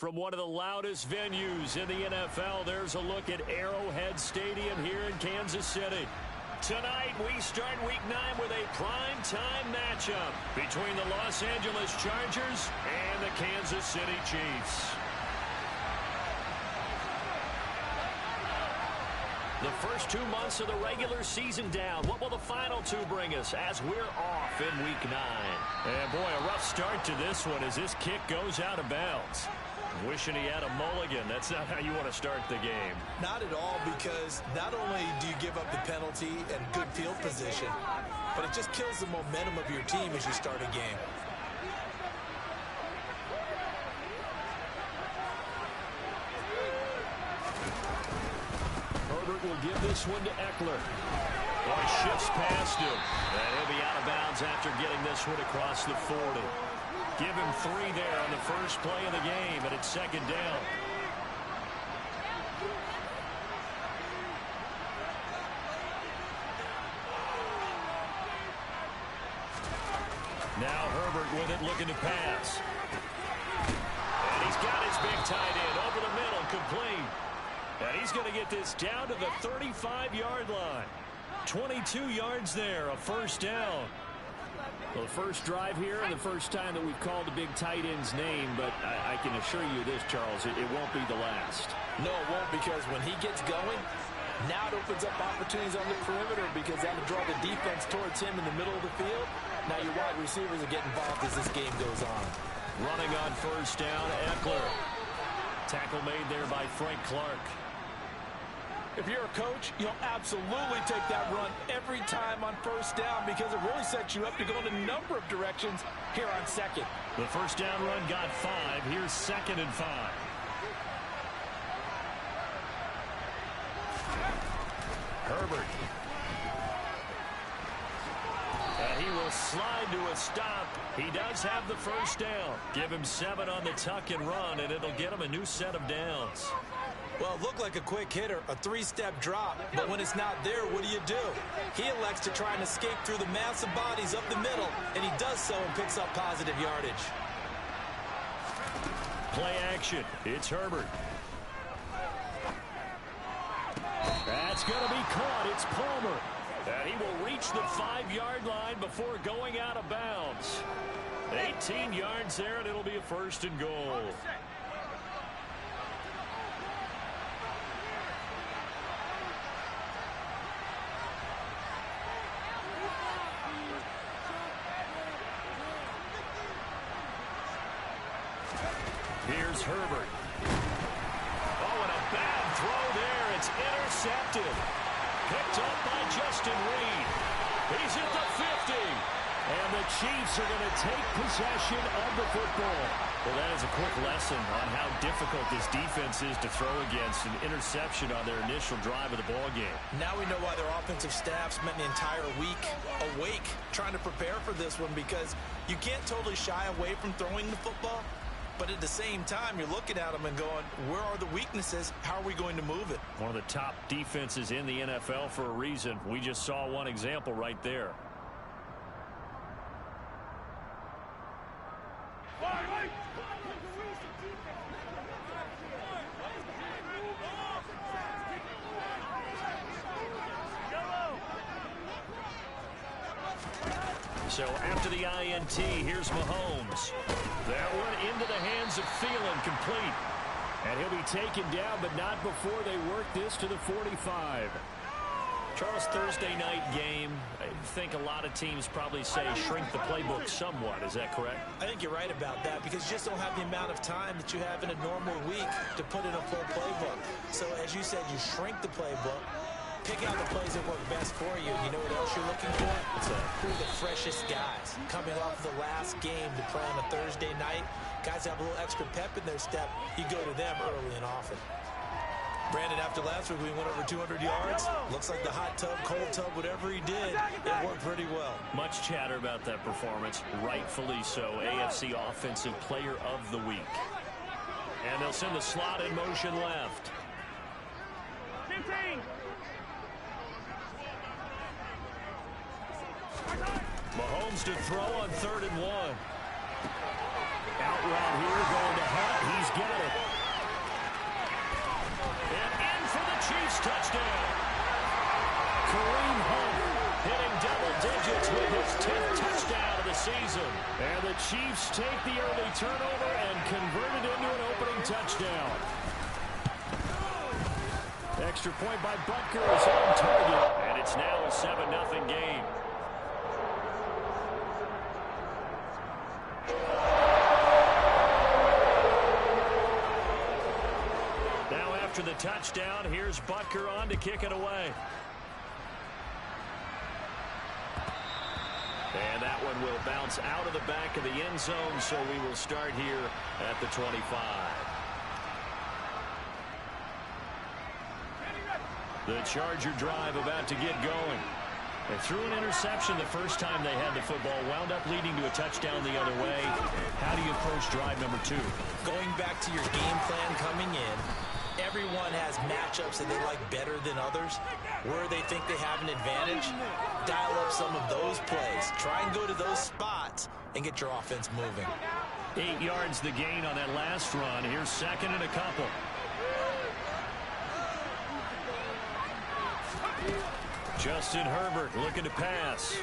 From one of the loudest venues in the NFL, there's a look at Arrowhead Stadium here in Kansas City. Tonight, we start Week 9 with a prime-time matchup between the Los Angeles Chargers and the Kansas City Chiefs. The first 2 months of the regular season down. What will the final two bring us as we're off in Week 9? And boy, a rough start to this one as this kick goes out of bounds. Wishing he had a mulligan. That's not how you want to start the game. Not at all, because not only do you give up the penalty and good field position, but it just kills the momentum of your team as you start a game. Herbert will give this one to Eckler. Well, he shifts past him. And he'll be out of bounds after getting this one across the 40. Give him 3 there on the first play of the game, and it's second down. Now Herbert with it, looking to pass. And he's got his big tight end over the middle, complete. And he's going to get this down to the 35-yard line. 22 yards there, a first down. Well, the first drive here and the first time that we've called the big tight end's name, but I can assure you this, Charles, it won't be the last. No, it won't, because when he gets going, now it opens up opportunities on the perimeter because that'll draw the defense towards him in the middle of the field. Now your wide receivers will get involved as this game goes on. Running on first down, Eckler. Tackle made there by Frank Clark. If you're a coach, you'll absolutely take that run every time on first down because it really sets you up to go in a number of directions here on second. The first down run got 5. Here's 2nd and 5. Herbert. And he will slide to a stop. He does have the first down. Give him 7 on the tuck and run, and it'll get him a new set of downs. Well, it looked like a quick hitter, a 3-step drop, but when it's not there, what do? He elects to try and escape through the massive bodies up the middle, and he does so and picks up positive yardage. Play action. It's Herbert. That's going to be caught. It's Palmer. And he will reach the 5-yard line before going out of bounds. 18 yards there, and it'll be a first and goal. Here's Herbert. Oh, and a bad throw there. It's intercepted. Picked up by Justin Reed. He's at the 50. And the Chiefs are going to take possession of the football. Well, that is a quick lesson on how difficult this defense is to throw against. An interception on their initial drive of the ball game. Now we know why their offensive staff spent the entire week awake trying to prepare for this one, because you can't totally shy away from throwing the football. But at the same time, you're looking at them and going, where are the weaknesses? How are we going to move it? One of the top defenses in the NFL for a reason. We just saw one example right there. So after the INT, here's Mahomes. That one into the hands of Thielen, complete. And he'll be taken down, but not before they work this to the 45. Charles, Thursday night game, I think a lot of teams probably say shrink the playbook somewhat. Is that correct? I think you're right about that, because you just don't have the amount of time that you have in a normal week to put in a full playbook. So as you said, you shrink the playbook. Pick out the plays that work best for you. You know what else you're looking for? Who are the freshest guys coming off the last game to play on a Thursday night? Guys have a little extra pep in their step. You go to them early and often. Brandon, after last week, we went over 200 yards. Looks like the hot tub, cold tub, whatever he did, it worked pretty well. Much chatter about that performance. Rightfully so. AFC Offensive Player of the Week. And they'll send the slot in motion left. 15. Mahomes to throw on 3rd and 1. Out route here, going to Hunt. He's got it. And in for the Chiefs touchdown. Kareem Hunt hitting double digits with his 10th touchdown of the season. And the Chiefs take the early turnover and convert it into an opening touchdown. Extra point by Butker is on target. And it's now a 7-0 game. Now after the touchdown, here's Butker on to kick it away. And that one will bounce out of the back of the end zone, so we will start here at the 25. The Charger drive about to get going. They threw an interception the first time they had the football, wound up leading to a touchdown the other way. How do you approach drive number 2? Going back to your game plan coming in, everyone has matchups that they like better than others. Where they think they have an advantage, dial up some of those plays. Try and go to those spots and get your offense moving. 8 yards the gain on that last run. Here's second and a couple. Justin Herbert looking to pass.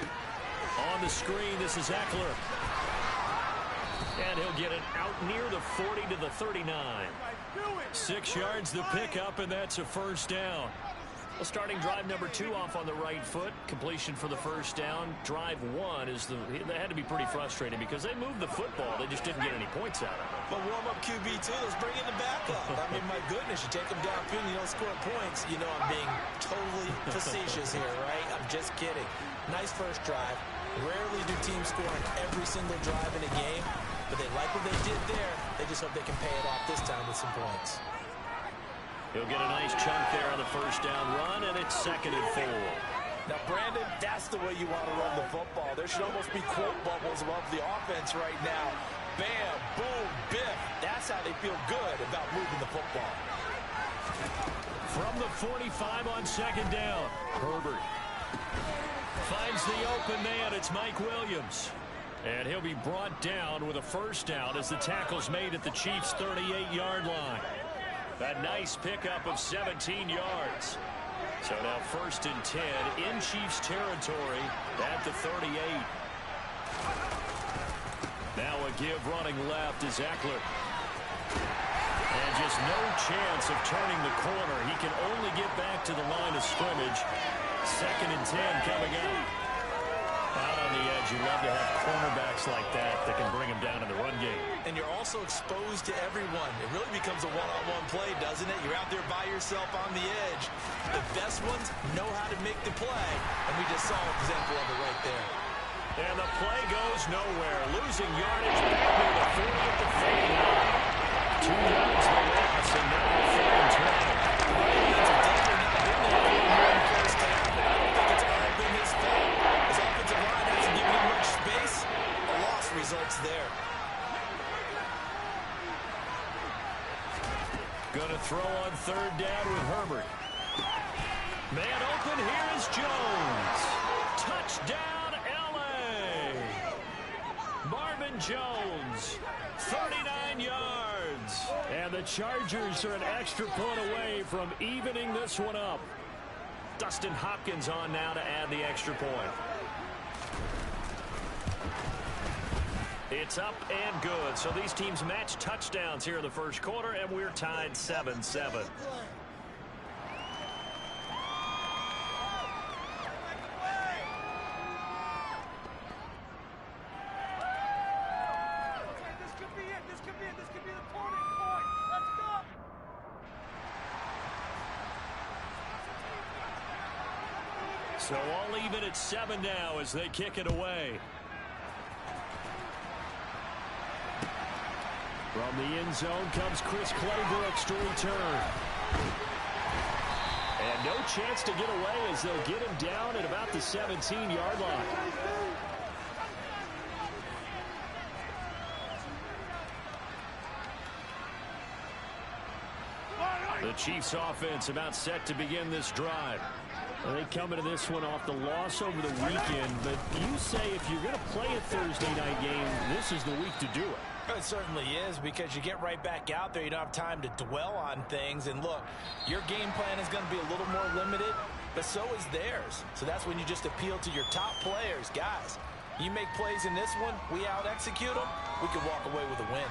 On the screen, this is Eckler. And he'll get it out near the 40 to the 39. 6 yards the pickup, and that's a first down. Well, starting drive number 2 off on the right foot. Completion for the first down. Drive 1 is they had to be pretty frustrating because they moved the football. They just didn't get any points out of it. But warm-up QB2, let's bring in the backup. I mean, my goodness, you take them downfield and you don't score points. You know I'm being totally facetious here, right? I'm just kidding. Nice first drive. Rarely do teams score on every single drive in a game, but they like what they did there. They just hope they can pay it off this time with some points. He'll get a nice chunk there on the first down run, and it's 2nd and 4. Now, Brandon, that's the way you want to run the football. There should almost be quote bubbles above the offense right now. Bam, boom, biff. That's how they feel good about moving the football. From the 45 on 2nd down, Herbert finds the open man. It's Mike Williams. And he'll be brought down with a first down as the tackle's made at the Chiefs' 38-yard line. A nice pickup of 17 yards. So now 1st and 10 in Chiefs territory at the 38. Now a give running left is Eckler. And just no chance of turning the corner. He can only get back to the line of scrimmage. 2nd and 10 coming up. Out on the edge, you love to have cornerbacks like that can bring him down in the run game. And you're also exposed to everyone. It really becomes a one-on-one play, doesn't it? You're out there by yourself on the edge. The best ones know how to make the play, and we just saw an example of it right there. And the play goes nowhere. Losing yardage back near the 40 at the 49. 2 yards the loss, and now 4th and 12. It's definitely not been that good here in the first half, and I don't think it's all been his fault. His offensive line hasn't given him much space. A loss results there. Going to throw on 3rd down with Herbert. Man open, here is Jones. Touchdown, L.A. Marvin Jones, 39 yards. And the Chargers are an extra point away from evening this one up. Dustin Hopkins on now to add the extra point. It's up and good. So these teams match touchdowns here in the first quarter, and we're tied 7-7. So all even at 7 now as they kick it away. From the end zone comes Chris Claybrooks to return. And no chance to get away as they'll get him down at about the 17-yard line. The Chiefs offense about set to begin this drive. And they come into this one off the loss over the weekend, but you say if you're going to play a Thursday night game, this is the week to do it. It certainly is, because you get right back out there. You don't have time to dwell on things. And look, your game plan is going to be a little more limited, but so is theirs. So that's when you just appeal to your top players. Guys, you make plays in this one, we out-execute them, we can walk away with a win.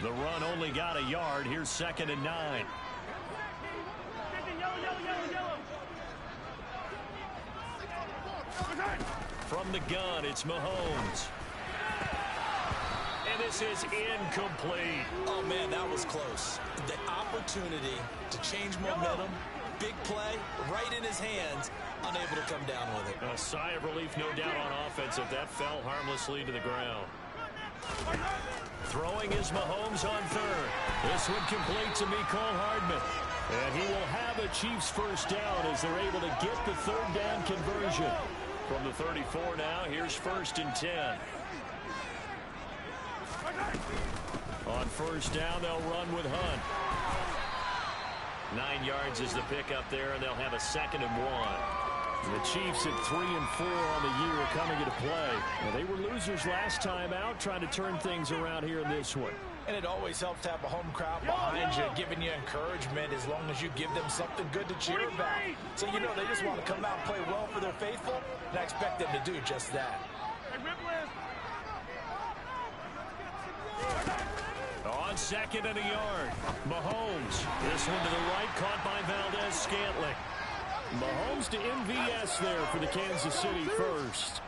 The run only got a yard. Here's 2nd and 9. From the gun, it's Mahomes. And this is incomplete. Oh, man, that was close. The opportunity to change momentum, big play, right in his hands, unable to come down with it. A sigh of relief, no doubt, on offense if that fell harmlessly to the ground. Throwing is Mahomes on 3rd. This one complete to Mecole Hardman. And he will have a Chiefs first down as they're able to get the 3rd down conversion. From the 34 now, here's 1st and 10. On 1st down, they'll run with Hunt. 9 yards is the pickup there, and they'll have a 2nd and 1. The Chiefs at 3 and 4 on the year coming into play. Well, they were losers last time out, trying to turn things around here in this one. And it always helps to have a home crowd behind you, giving you encouragement as long as you give them something good to cheer about. So, you know, they just want to come out and play well for their faithful, and I expect them to do just that. On 2nd and a yard, Mahomes. This one to the right, caught by Valdez-Scantling. Mahomes to MVS there for the Kansas City first.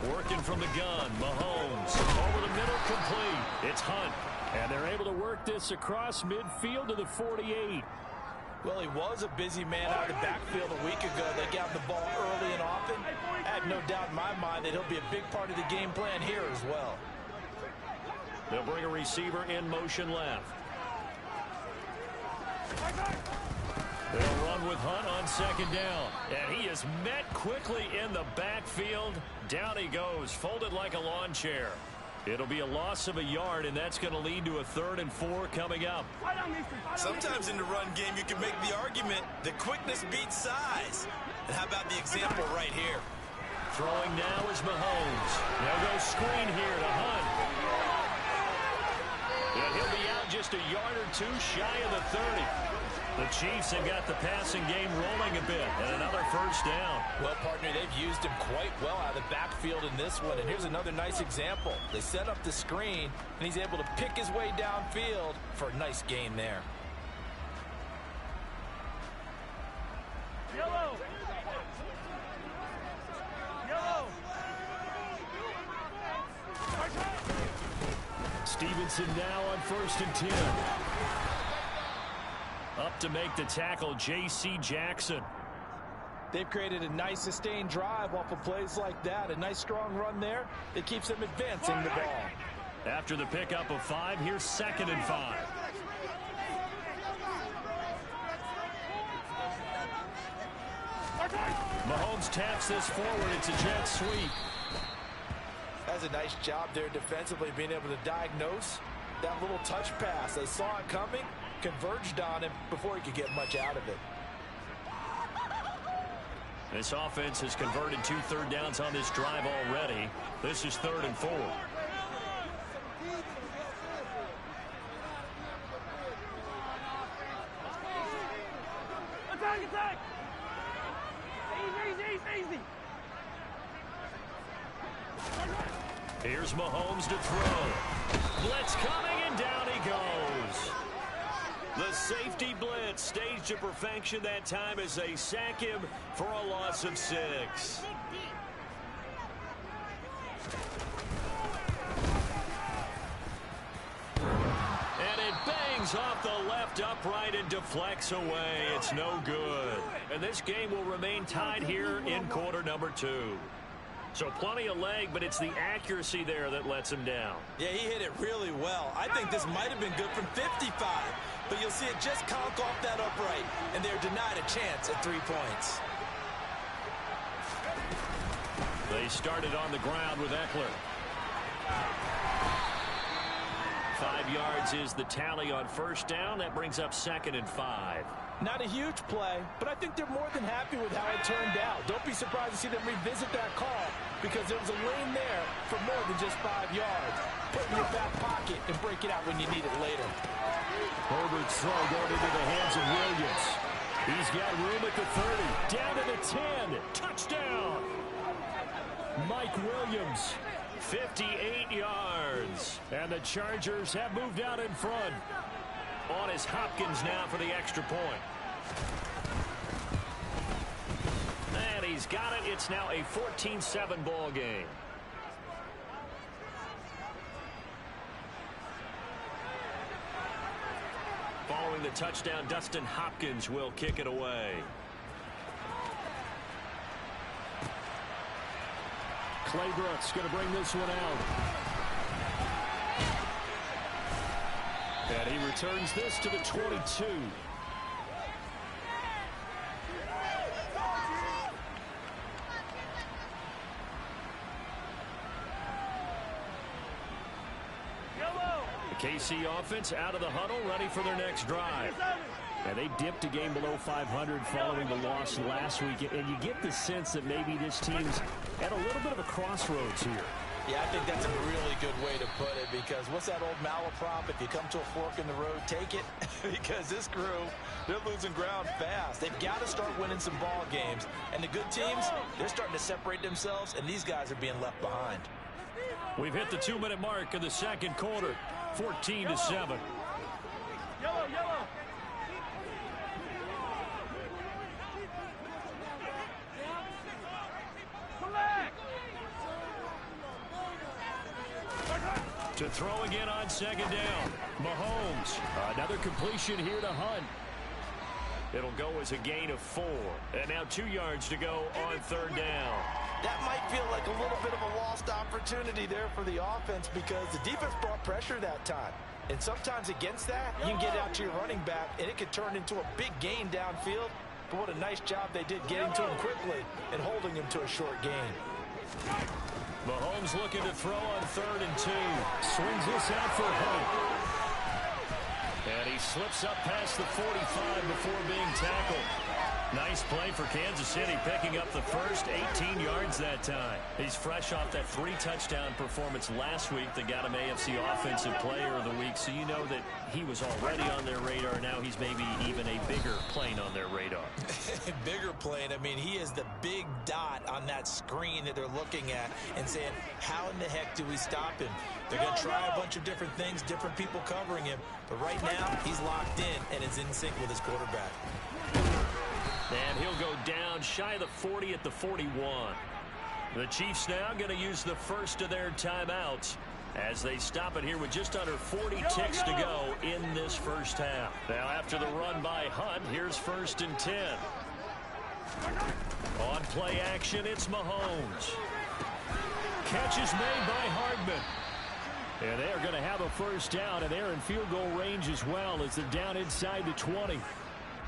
Working from the gun, Mahomes. Over the middle, complete. It's Hunt. And they're able to work this across midfield to the 48. Well, he was a busy man out of the backfield a week ago. They got the ball early and often. I have no doubt in my mind that he'll be a big part of the game plan here as well. They'll bring a receiver in motion left. They'll run with Hunt on 2nd down. And he is met quickly in the backfield. Down he goes, folded like a lawn chair. It'll be a loss of a yard, and that's going to lead to a 3rd and 4 coming up. Sometimes in the run game, you can make the argument that quickness beats size. And how about the example right here? Throwing now is Mahomes. They'll go screen here to Hunt. And he'll be out just a yard or 2 shy of the 30. The Chiefs have got the passing game rolling a bit, and another first down. Well, partner, they've used him quite well out of the backfield in this one, and here's another nice example. They set up the screen, and he's able to pick his way downfield for a nice gain there. Yellow! Stevenson now on 1st and 10. Up to make the tackle, J.C. Jackson. They've created a nice sustained drive off of plays like that. A nice strong run there that keeps them advancing the ball. After the pickup of 5, here's 2nd and 5. Mahomes taps this forward. It's a jet sweep. That's a nice job there defensively, being able to diagnose that little touch pass. They saw it coming, converged on him before he could get much out of it. This offense has converted 2 third downs on this drive already. This is 3rd and 4. Attack, attack! Easy. Here's Mahomes to throw. Blitz coming, and down he goes. The safety blitz staged to perfection that time as they sack him for a loss of 6. And it bangs off the left upright and deflects away. It's no good. And this game will remain tied here in quarter number 2. So plenty of leg, but it's the accuracy there that lets him down. Yeah, he hit it really well. I think this might have been good from 55. But you'll see it just conk off that upright, and they're denied a chance at 3 points. They started on the ground with Eckler. 5 yards is the tally on first down. That brings up 2nd and 5. Not a huge play, but I think they're more than happy with how it turned out. Don't be surprised to see them revisit that call because there was a lane there for more than just 5 yards. Put it in your back pocket and break it out when you need it later. Herbert's throw going into the hands of Williams. He's got room at the 30. Down to the 10. Touchdown. Mike Williams. 58 yards. And the Chargers have moved out in front. On is Hopkins now for the extra point. And he's got it. It's now a 14-7 ball game. Following the touchdown, Dustin Hopkins will kick it away. Claybrook's going to bring this one out. And he returns this to the 22. The KC offense out of the huddle, ready for their next drive. And they dipped a game below 500 following the loss last week. And you get the sense that maybe this team's at a little bit of a crossroads here. Yeah, I think that's a really good way to put it because what's that old malaprop? If you come to a fork in the road, take it. Because this crew, they're losing ground fast. They've got to start winning some ball games. And the good teams, they're starting to separate themselves, and these guys are being left behind. We've hit the 2-minute mark of the second quarter, 14-7. Yellow. To throw again on second down. Mahomes. Another completion here to Hunt. It'll go as a gain of 4. And now 2 yards to go on third down. That might feel like a little bit of a lost opportunity there for the offense because the defense brought pressure that time. And sometimes against that, you can get out to your running back, and it could turn into a big gain downfield. But what a nice job they did getting to him quickly and holding him to a short gain. Mahomes looking to throw on 3rd and 2. Swings this out for Hunt. And he slips up past the 45 before being tackled. Nice play for Kansas City, picking up the first 18 yards that time. He's fresh off that 3-touchdown performance last week that got him AFC Offensive Player of the Week, so you know that he was already on their radar. Now he's maybe even a bigger plane on their radar. Bigger plane. I mean, he is the big dot on that screen that they're looking at and saying, how in the heck do we stop him? They're going to try a bunch of different things, different people covering him. But right now, he's locked in and is in sync with his quarterback. And he'll go down shy of the 40 at the 41. The Chiefs now going to use the first of their timeouts as they stop it here with just under 40 ticks to go in this first half. Now after the run by Hunt, here's 1st and 10. On play action, it's Mahomes. Catch is made by Hardman. And they're going to have a first down, and they're in field goal range as well as they're down inside the 20.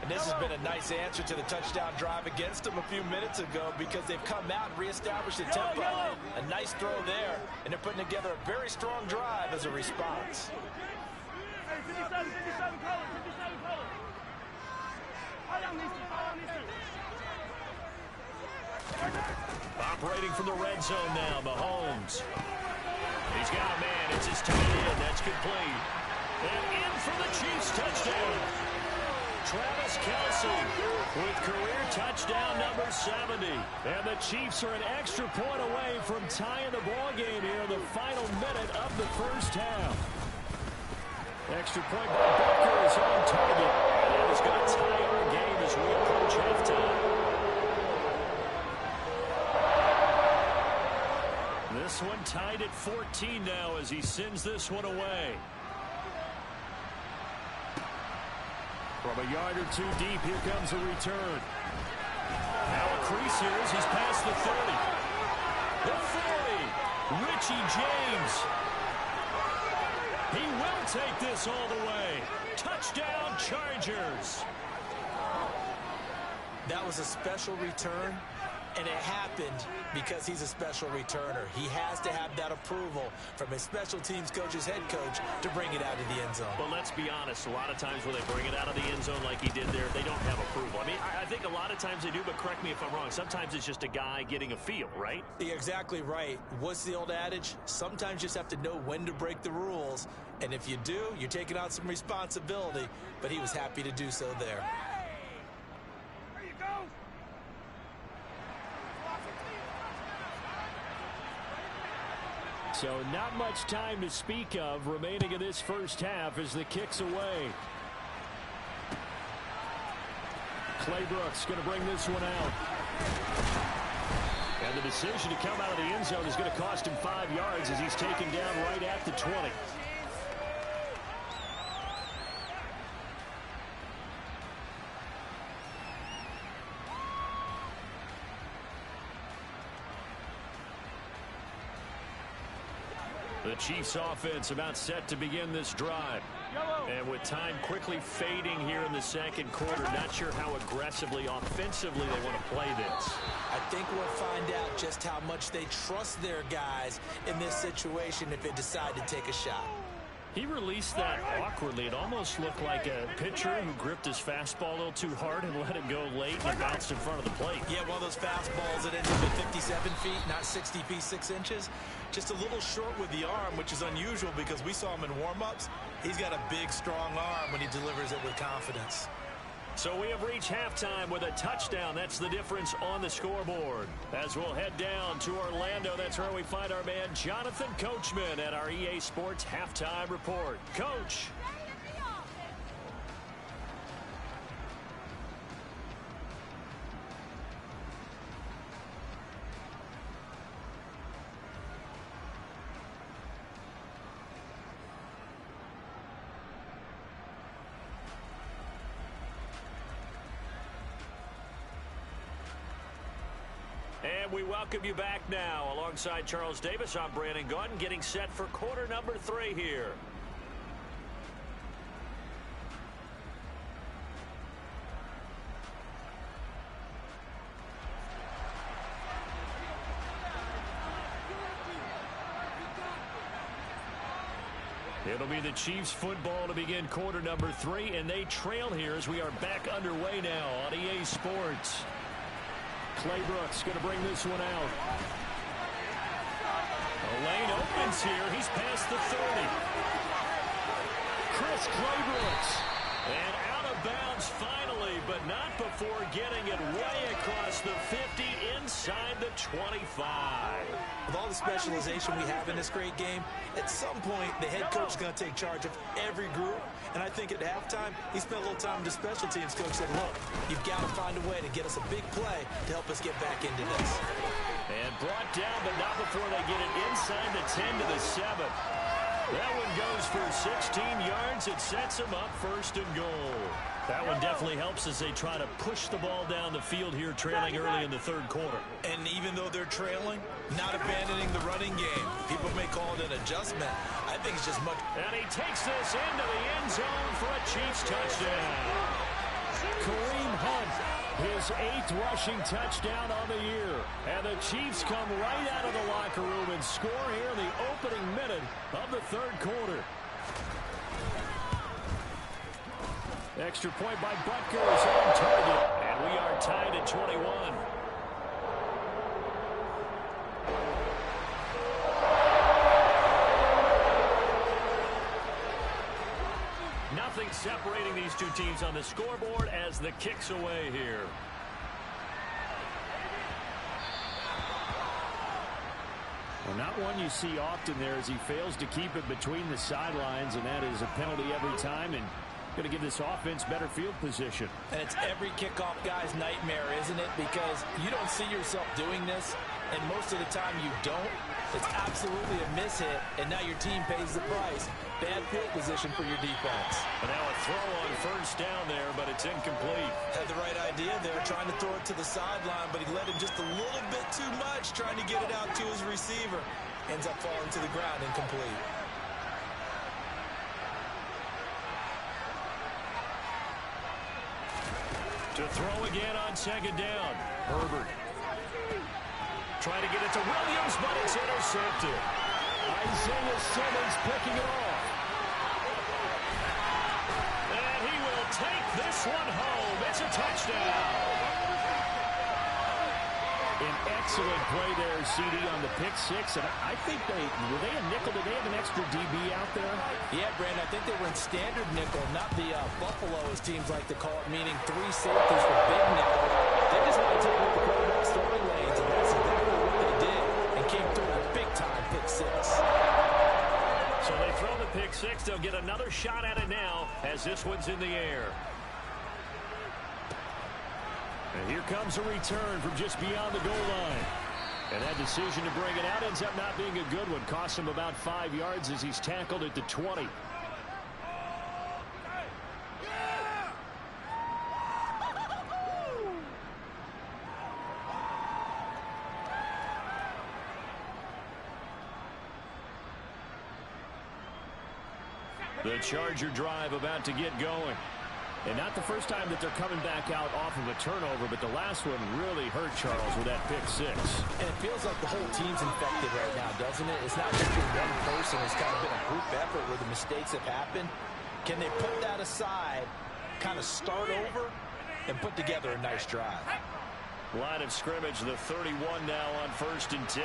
And this has been a nice answer to the touchdown drive against them a few minutes ago because they've come out and reestablished the tempo. A nice throw there, and they're putting together a very strong drive as a response. Operating from the red zone now, Mahomes. He's got a man. It's his tight end. That's complete. And in for the Chiefs touchdown. Travis Kelce with career touchdown number 70. And the Chiefs are an extra point away from tying the ball game here in the final minute of the first half. Extra point by Baker is on target. And that is going to tie our game as we approach halftime. This one tied at 14 now as he sends this one away. From a yard or two deep, here comes a return. Now a crease here as he's past the 30. The 40. Richie James. He will take this all the way. Touchdown, Chargers. That was a special return, and it happened because he's a special returner. He has to have that approval from his special teams coach's head coach to bring it out of the end zone. But let's be honest, a lot of times when they bring it out of the end zone like he did there, they don't have approval. I mean, I think a lot of times they do, but correct me if I'm wrong. Sometimes it's just a guy getting a feel, right? You're exactly right. What's the old adage? Sometimes you just have to know when to break the rules. And if you do, you're taking on some responsibility. But he was happy to do so there. There you go. So not much time to speak of remaining in this first half as the kick's away. Claybrooks going to bring this one out. And the decision to come out of the end zone is going to cost him 5 yards as he's taken down right at the 20. The Chiefs offense about set to begin this drive. And with time quickly fading here in the second quarter, not sure how aggressively, offensively they want to play this. I think we'll find out just how much they trust their guys in this situation if they decide to take a shot. He released that awkwardly. It almost looked like a pitcher who gripped his fastball a little too hard and let it go late and it bounced in front of the plate. Yeah, one of those fastballs that ends up at 57 feet, not 60 feet, 6 inches. Just a little short with the arm, which is unusual because we saw him in warm-ups. He's got a big, strong arm when he delivers it with confidence. So we have reached halftime with a touchdown. That's the difference on the scoreboard. As we'll head down to Orlando, that's where we find our man Jonathan Coachman at our EA Sports Halftime Report. Coach. And we welcome you back now. Alongside Charles Davis, I'm Brandon Gunn, getting set for quarter number 3 here. It'll be the Chiefs football to begin quarter number 3, and they trail here as we are back underway now on EA Sports. Claybrooks going to bring this one out. The lane opens here. He's past the 30. Chris Claybrooks. And out of bounds finally, but not before getting it way across the 50 inside the 25. With all the specialization we have in this great game, at some point the head coach is going to take charge of every group. And I think at halftime, he spent a little time with the special teams coach said, look, you've got to find a way to get us a big play to help us get back into this. And brought down, but not before they get it inside the 10 to the 7. That one goes for 16 yards. It sets them up 1st and goal. That one definitely helps as they try to push the ball down the field here, trailing early in the 3rd quarter. And even though they're trailing, not abandoning the running game. People may call it an adjustment. I think it's just much. And he takes this into the end zone for a Chiefs touchdown. Kareem Hunt, his 8th rushing touchdown on the year. And the Chiefs come right out of the locker room and score here in the opening minute of the 3rd quarter. Extra point by Butker is on target. And we are tied at 21. Nothing separating these two teams on the scoreboard as the kick's away here. Well, not one you see often there as he fails to keep it between the sidelines, and that is a penalty every time, and going to give this offense better field position. And it's every kickoff guy's nightmare, isn't it? Because you don't see yourself doing this, and most of the time you don't. It's absolutely a miss-hit, and now your team pays the price. Bad field position for your defense. And now a throw on first down there, but it's incomplete. Had the right idea there, trying to throw it to the sideline, but he led him just a little bit too much, trying to get it out to his receiver. Ends up falling to the ground, incomplete. To throw again on second down. Herbert. Trying to get it to Williams, but it's intercepted. Isaiah Simmons picking it off. And he will take this one home. It's a touchdown. An excellent play there, CD, on the pick six. And I think were they a nickel? Did they have an extra DB out there? Yeah, Brandon, I think they were in standard nickel, not the Buffalo, as teams like to call it, meaning three safeties for big nickel. They just want to take what the quarterback's throwing lanes, and that's exactly what they did, and came through a big-time pick six. So they throw the pick six. They'll get another shot at it now as this one's in the air. And here comes a return from just beyond the goal line. And that decision to bring it out ends up not being a good one. Costs him about 5 yards as he's tackled at the 20. The Charger drive about to get going. And not the first time that they're coming back out off of a turnover, but the last one really hurt Charles with that pick six. And it feels like the whole team's infected right now, doesn't it? It's not just been one person. It's kind of been a group effort where the mistakes have happened. Can they put that aside, kind of start over, and put together a nice drive? Line of scrimmage, the 31 now on 1st and 10.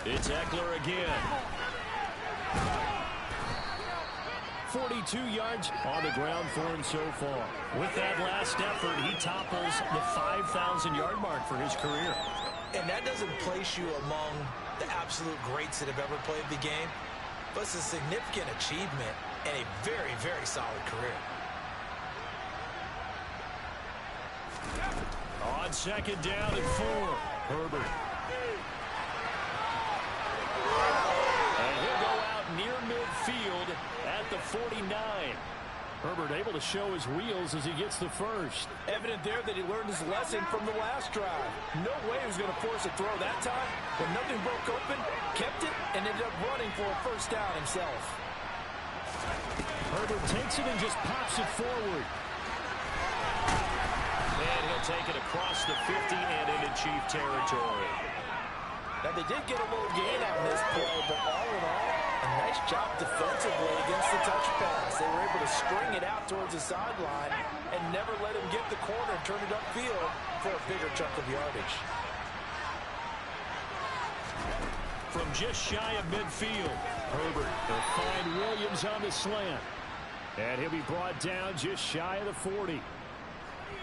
It's Eckler again. 42 yards on the ground for him so far. With that last effort, he topples the 5,000-yard mark for his career. And that doesn't place you among the absolute greats that have ever played the game, but it's a significant achievement and a very, very solid career. On second down and 4, Herbert. And he'll go out near midfield at the 49. Herbert able to show his wheels as he gets the first. Evident there that he learned his lesson from the last drive. No way he was going to force a throw that time. When nothing broke open, kept it, and ended up running for a first down himself. Herbert takes it and just pops it forward. And he'll take it across the 50 and into Chief territory. Now, they did get a little gain on this play, but all in all, a nice job defensively against the touch pass. They were able to string it out towards the sideline and never let him get the corner and turn it upfield for a bigger chunk of yardage. From just shy of midfield, Herbert will find Williams on the slant. And he'll be brought down just shy of the 40.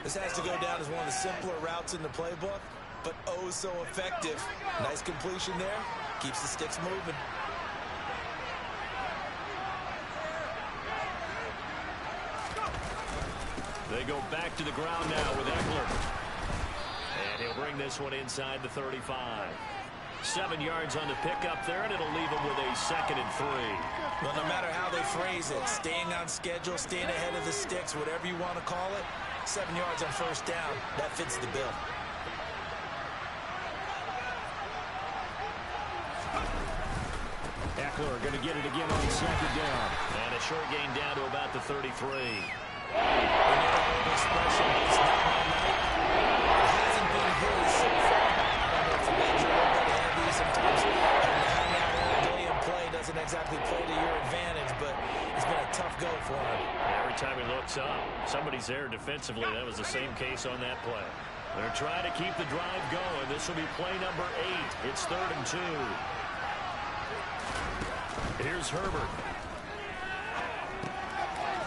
This has to go down as one of the simpler routes in the playbook, but oh so effective. Nice completion there. Keeps the sticks moving. They go back to the ground now with Eckler. And he'll bring this one inside the 35. 7 yards on the pickup there, and it'll leave him with a 2nd and 3. Well, no matter how they phrase it, staying on schedule, staying ahead of the sticks, whatever you want to call it, 7 yards on first down, that fits the bill. Eckler going to get it again on second down. And a short gain down to about the 33. Another expression, it's not my night. It hasn't been his so far. I know it's a major but heavy. Sometimes having to hang out all day and play doesn't exactly play to your advantage, but it's been a tough go for him. Every time he looks up, somebody's there defensively. That was the same case on that play. They're trying to keep the drive going. This will be play number 8. It's 3rd and 2. Here's Herbert.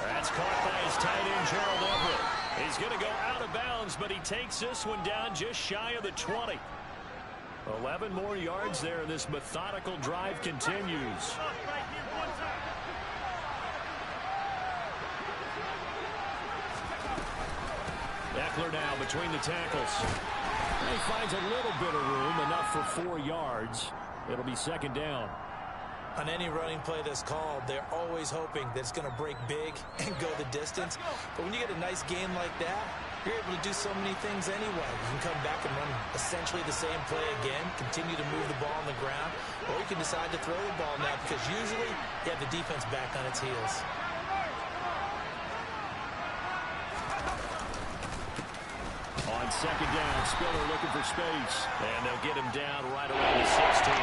That's caught by his tight end, Gerald Everett. He's going to go out of bounds, but he takes this one down just shy of the 20. 11 more yards there, and this methodical drive continues. Eckler now between the tackles. He finds a little bit of room, enough for 4 yards. It'll be second down. On any running play that's called, they're always hoping that it's going to break big and go the distance. But when you get a nice game like that, you're able to do so many things anyway. You can come back and run essentially the same play again, continue to move the ball on the ground, or you can decide to throw the ball now because usually you have the defense back on its heels. On second down, Spiller looking for space. And they'll get him down right around the 16.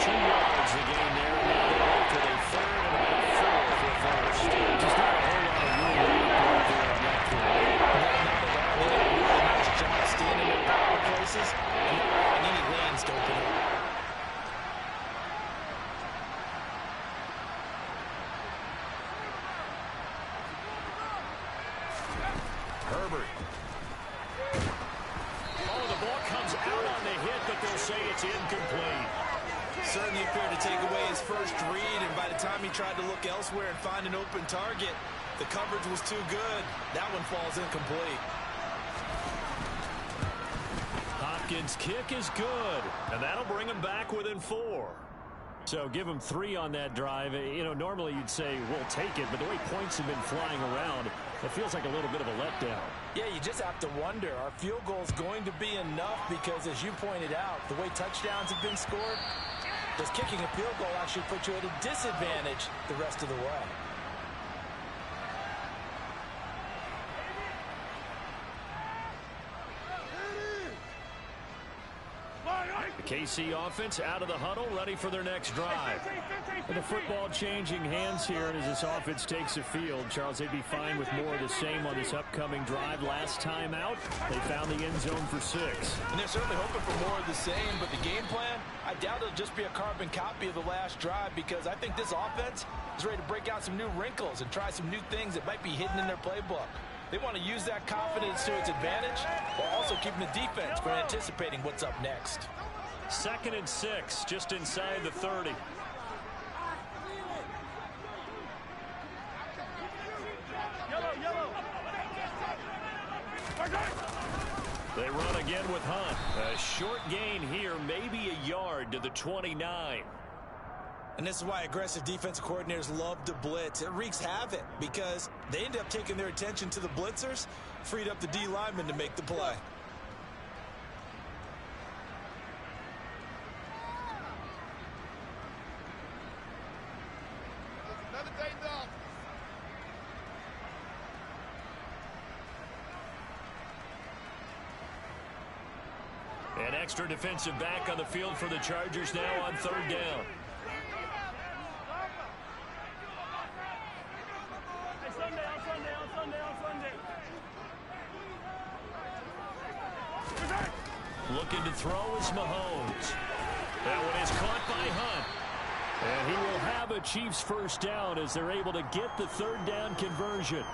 2 yards the gain there. Now they're after a third and about 4 for the first. Just not a whole lot of room there on that throw. They did a really nice job standing in power places and not allowing any lanes to open up. Herbert. Oh, the ball comes out on the hit, but they'll say it's incomplete. Certainly appeared to take away his first read, and by the time he tried to look elsewhere and find an open target, the coverage was too good. That one falls incomplete. Hopkins' kick is good, and that'll bring him back within 4. So give him 3 on that drive. You know, normally you'd say, we'll take it, but the way points have been flying around, it feels like a little bit of a letdown. Yeah, you just have to wonder, are field goals going to be enough? Because as you pointed out, the way touchdowns have been scored, does kicking a field goal actually put you at a disadvantage the rest of the way? The KC offense out of the huddle, ready for their next drive. And the football changing hands here, and as this offense takes the field, Charles, they'd be fine with more of the same on this upcoming drive. Last time out, they found the end zone for 6. And they're certainly hoping for more of the same, but the game plan, I doubt it'll just be a carbon copy of the last drive, because I think this offense is ready to break out some new wrinkles and try some new things that might be hidden in their playbook. They want to use that confidence to its advantage, while also keeping the defense from anticipating what's up next. 2nd and 6, just inside the 30. They run again with Hunt. A short gain here, maybe a yard to the 29. And this is why aggressive defensive coordinators love to blitz. It wreaks havoc because they end up taking their attention to the blitzers, freed up the D lineman to make the play. An extra defensive back on the field for the Chargers now on 3rd down. Looking to throw is Mahomes. That one is caught by Hunt. And he will have a Chiefs first down as they're able to get the 3rd down conversion.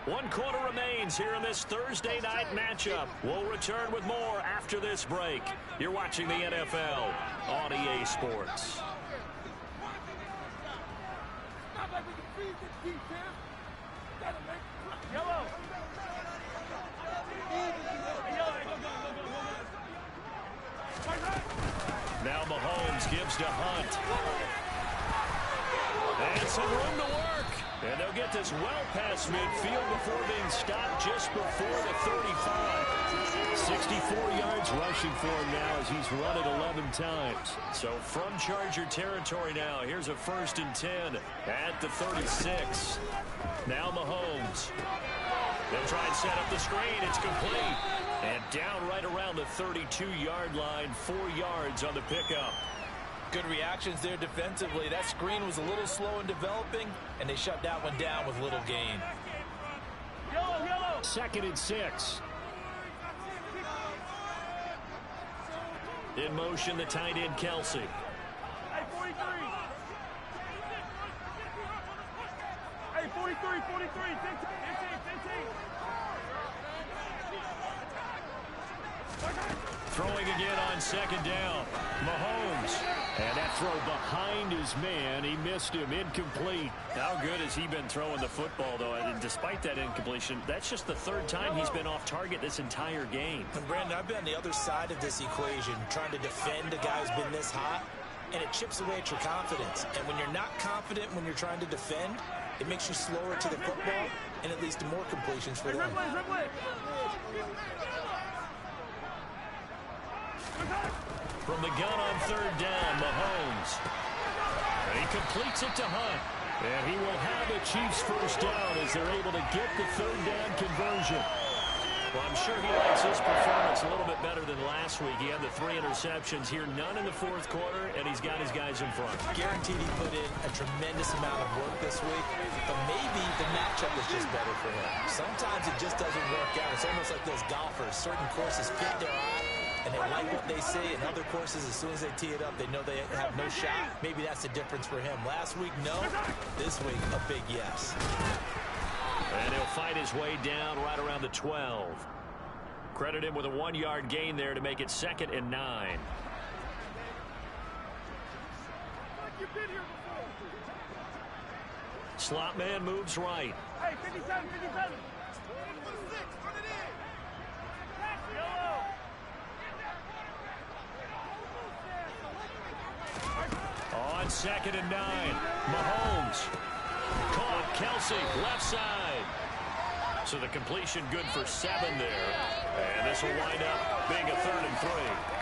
One quarter remains here in this Thursday night matchup. We'll return with more after this break. You're watching the NFL on EA Sports. Now Mahomes gives to Hunt. And some room to work. And they'll get this well past midfield before being stopped just before the 35. 64 yards rushing for him now as he's run it 11 times. So from Charger territory now, here's a 1st and 10 at the 36. Now Mahomes. They'll try and set up the screen. It's complete. And down right around the 32-yard line, 4 yards on the pickup. Good reactions there defensively. That screen was a little slow in developing, and they shut that one down with little gain. 2nd and 6. In motion, the tight end, Kelsey. Hey, 43. Hey, 43, 43, 15, 15. Throwing again on 2nd down. Mahomes. And that throw behind his man, he missed him, incomplete. How good has he been throwing the football, though? And despite that incompletion, that's just the third time he's been off target this entire game. And Brandon, I've been on the other side of this equation, trying to defend a guy who's been this hot, and it chips away at your confidence. And when you're not confident when you're trying to defend, it makes you slower to the football, and it leads to more completions for them. From the gun on third down, Mahomes. And he completes it to Hunt. And he will have the Chiefs first down as they're able to get the third down conversion. Well, I'm sure he likes his performance a little bit better than last week. He had the 3 interceptions here, none in the fourth quarter, and he's got his guys in front. Guaranteed he put in a tremendous amount of work this week, but maybe the matchup is just better for him. Sometimes it just doesn't work out. It's almost like those golfers. Certain courses fit their eye, and they like what they see, and other courses, as soon as they tee it up, they know they have no shot. Maybe that's the difference for him. Last week, no. This week, a big yes. And he'll fight his way down right around the 12. Credit him with a 1-yard gain there to make it 2nd and 9. Slot man moves right. Hey, 57, 57. On 2nd and 9, Mahomes. Caught, Kelsey, left side. So the completion good for 7 there. And this will wind up being a 3rd and 3.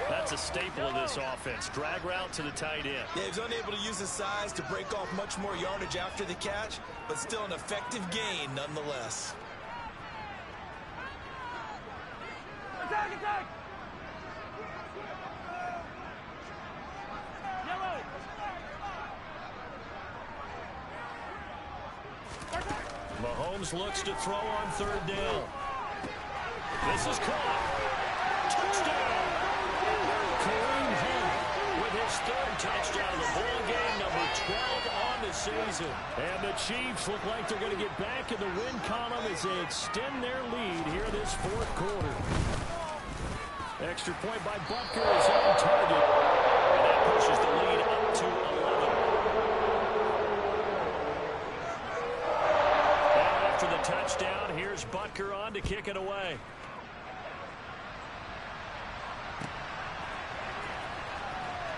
That's a staple of this offense. Drag route to the tight end. Yeah, he was unable to use his size to break off much more yardage after the catch, but still an effective gain nonetheless. Attack, attack! Yellow! Mahomes looks to throw on 3rd down. This is caught. Touchdown! Kareem Hunt with his 3rd touchdown of the ball game, number 12 on the season. And the Chiefs look like they're going to get back in the win column as they extend their lead here this 4th quarter. Extra point by Butker is on target. And that pushes the lead up to 11. And after the touchdown, here's Butker on to kick it away.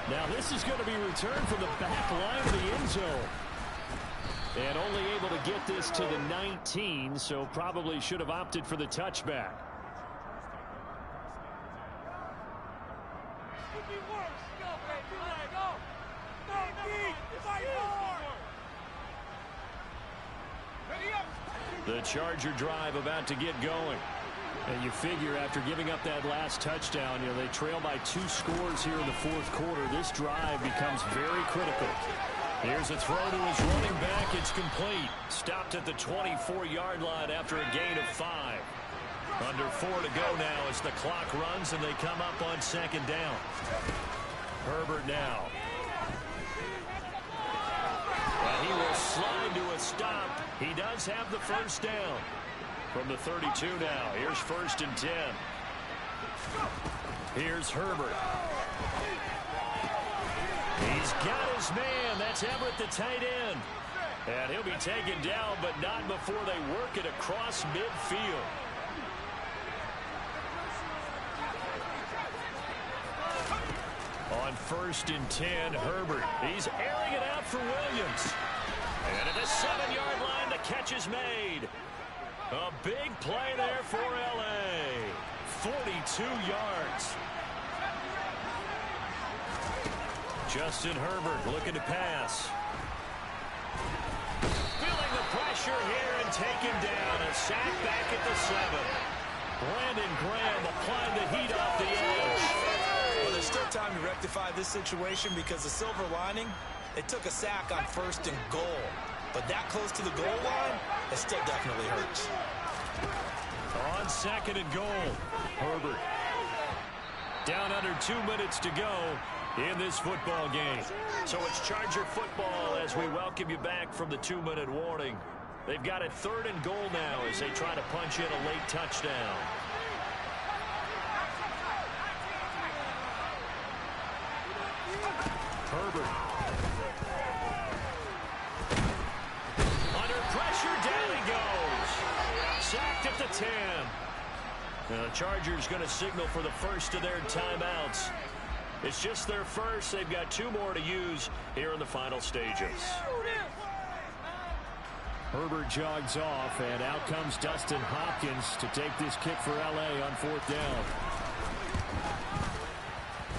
Now this is going to be returned from the back line of the end zone. And only able to get this to the 19, so probably should have opted for the touchback. The Charger drive about to get going. And you figure after giving up that last touchdown, they trail by 2 scores here in the 4th quarter. This drive becomes very critical. Here's a throw to his running back. It's complete. Stopped at the 24-yard line after a gain of 5. Under 4 to go now as the clock runs and they come up on 2nd down. Herbert now. And he will slide to a stop. He does have the first down. From the 32 now, here's 1st and 10. Here's Herbert. He's got his man. That's Everett, the tight end. And he'll be taken down, but not before they work it across midfield. On 1st and 10, Herbert. He's airing it out for Williams. And at the 7-yard line, the catch is made. A big play there for L.A. 42 yards. Justin Herbert looking to pass. Feeling the pressure here and taken down. A sack back at the 7. Brandon Graham applying the heat off the edge. Well, there's still time to rectify this situation because the silver lining, it took a sack on 1st and goal. But that close to the goal line, it still definitely hurts. On 2nd and goal, Herbert. Down under 2 minutes to go in this football game. So it's Charger football as we welcome you back from the 2-minute warning. They've got it 3rd and goal now as they try to punch in a late touchdown. Herbert. Under pressure, down he goes. Sacked at the 10. Now the Chargers going to signal for the first of their timeouts. It's just their first. They've got 2 more to use here in the final stages. Herbert jogs off, and out comes Dustin Hopkins to take this kick for L.A. on 4th down.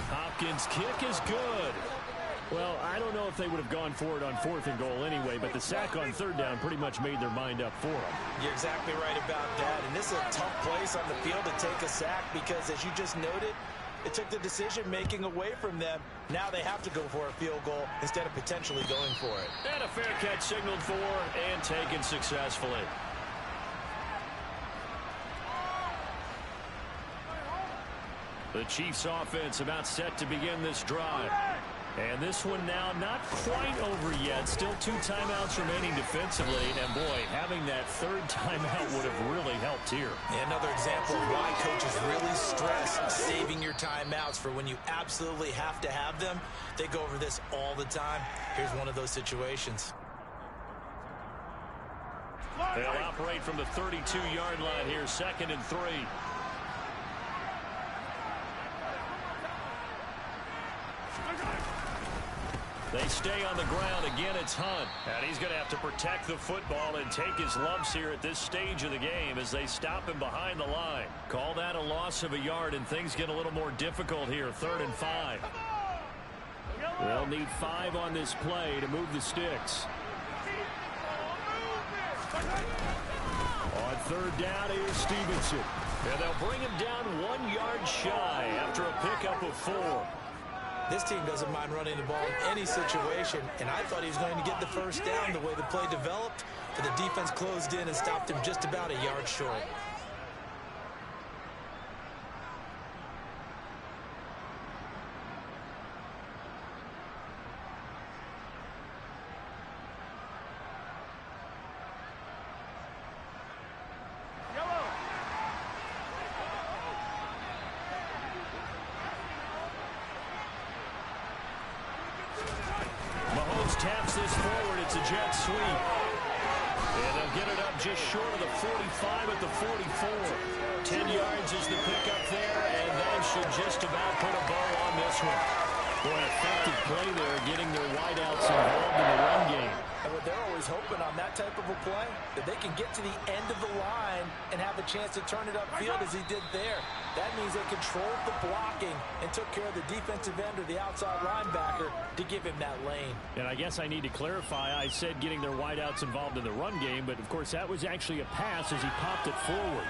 Hopkins' kick is good. Well, I don't know if they would have gone for it on 4th and goal anyway, but the sack on 3rd down pretty much made their mind up for them. You're exactly right about that, and this is a tough place on the field to take a sack because, as you just noted, it took the decision-making away from them. Now they have to go for a field goal instead of potentially going for it. And a fair catch signaled for and taken successfully. The Chiefs offense about set to begin this drive. And this one now not quite over yet. Still 2 timeouts remaining defensively. And, boy, having that 3rd timeout would have really helped here. Yeah, another example of why coaches really stress saving your timeouts for when you absolutely have to have them. They go over this all the time. Here's one of those situations. They'll operate from the 32-yard line here, 2nd and 3. They stay on the ground. Again, it's Hunt. And he's going to have to protect the football and take his lumps here at this stage of the game as they stop him behind the line. Call that a loss of a yard, and things get a little more difficult here. 3rd and 5. They'll need 5 on this play to move the sticks. On 3rd down, here's Stevenson. And they'll bring him down 1 yard shy after a pickup of 4. This team doesn't mind running the ball in any situation, and I thought he was going to get the first down the way the play developed, but the defense closed in and stopped him just about a yard short. Taps this forward. It's a jet sweep. And they'll get it up just short of the 45 at the 44. 10 yards is the pickup there, and that should just about put a bow on this one. Boy, effective play there, getting their wideouts involved in the run game. And they're always hoping on that type of a play that they can get to the end of the line and have a chance to turn it upfield as he did there. That means they controlled the blocking and took care of the defensive end or the outside linebacker to give him that lane. And I guess I need to clarify, I said getting their wideouts involved in the run game, but of course that was actually a pass as he popped it forward.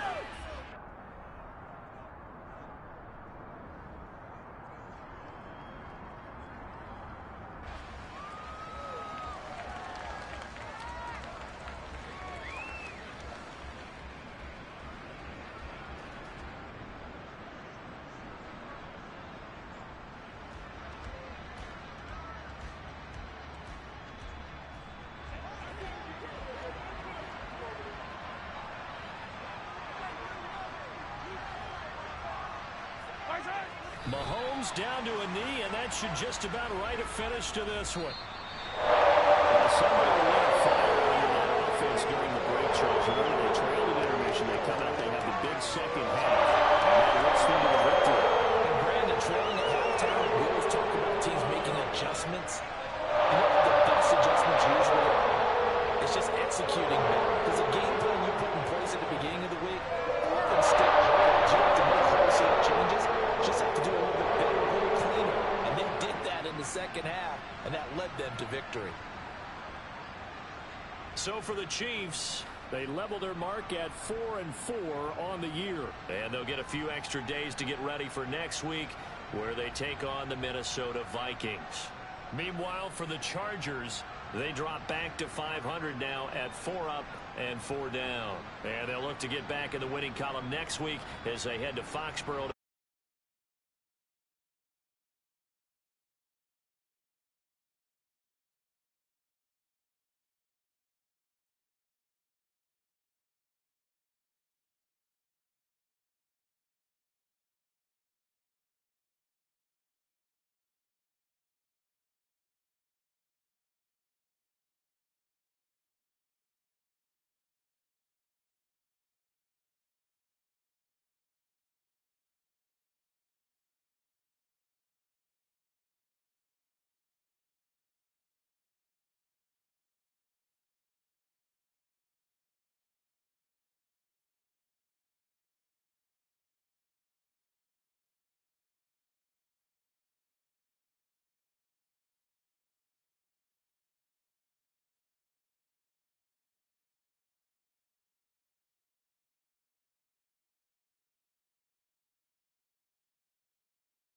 Mahomes down to a knee, and that should just about write a finish to this one. Somebody will let fire on that offense during the break, Charles. Remember, they trailed at intermission. They come out, they have the big second half. And that lets them to the victory. And Brandon, trailing at halftime, we always talk about teams making adjustments. You know what the best adjustments usually are? It's just executing them. Because the game plan you put in place at the beginning of the week often still holds. You have to make wholesale changes. Just have to do a little bit better, a little cleaner. And they did that in the second half, and that led them to victory. So for the Chiefs, they level their mark at 4-4 on the year. And they'll get a few extra days to get ready for next week, where they take on the Minnesota Vikings. Meanwhile, for the Chargers, they drop back to 500 now at 4 up and 4 down. And they'll look to get back in the winning column next week as they head to Foxborough to